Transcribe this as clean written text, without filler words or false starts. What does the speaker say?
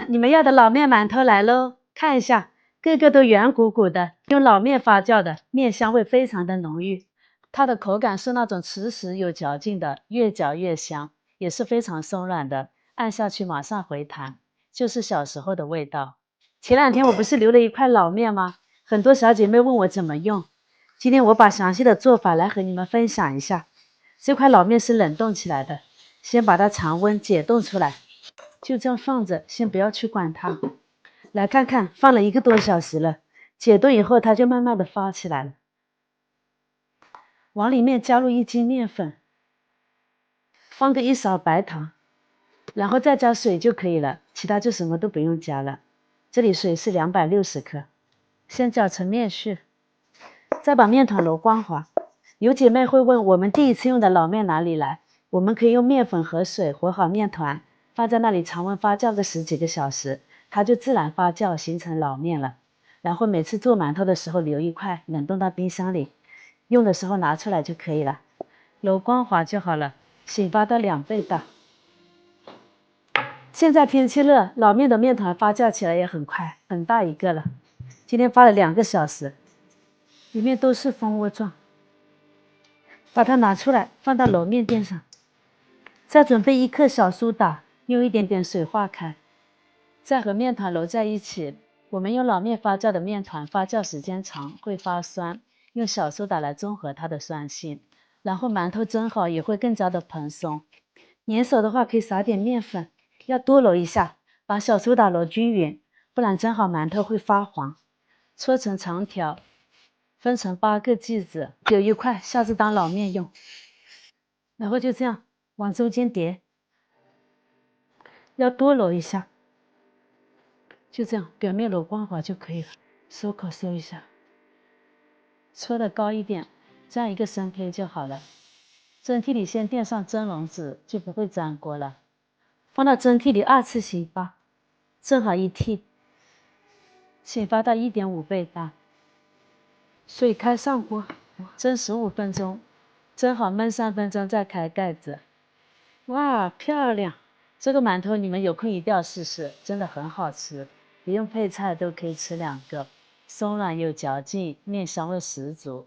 你们要的老面馒头来喽！看一下，个个都圆鼓鼓的，用老面发酵的，面香味非常的浓郁。它的口感是那种持实有嚼劲的，越嚼越香，也是非常松软的，按下去马上回弹，就是小时候的味道。前2天我不是留了一块老面吗？很多小姐妹问我怎么用，今天我把详细的做法来和你们分享一下。这块老面是冷冻起来的，先把它常温解冻出来。就这样放着，先不要去管它。来看看，放了1个多小时了，解冻以后它就慢慢的发起来了。往里面加入1斤面粉，放个1勺白糖，然后再加水就可以了，其他就什么都不用加了。这里水是260克，先搅成面絮，再把面团揉光滑。有姐妹会问，我们第一次用的老面哪里来？我们可以用面粉和水和好面团，放在那里常温发酵个10几个小时，它就自然发酵形成老面了。然后每次做馒头的时候留1块，冷冻到冰箱里，用的时候拿出来就可以了。揉光滑就好了，醒发到2倍大。现在天气热，老面的面团发酵起来也很快，很大一个了。今天发了2个小时，里面都是蜂窝状。把它拿出来，放到揉面垫上，再准备1克小苏打，用一点点水化开，再和面团揉在一起。我们用老面发酵的面团，发酵时间长会发酸，用小苏打来中和它的酸性，然后馒头蒸好也会更加的蓬松。粘手的话可以撒点面粉，要多揉一下，把小苏打揉均匀，不然蒸好馒头会发黄。搓成长条，分成8个剂子，有1块，下次当老面用。然后就这样往中间叠，要多揉一下，就这样表面揉光滑就可以了。收口收一下，搓的高一点，这样1个深胚就好了。蒸屉里先垫上蒸笼纸，就不会粘锅了。放到蒸屉里2次醒发，正好1屉，醒发到1.5倍大。水开上锅，蒸15分钟，蒸好焖3分钟再开盖子。哇，漂亮！这个馒头你们有空一定要试试，真的很好吃，不用配菜都可以吃2个，松软有嚼劲，面香味十足。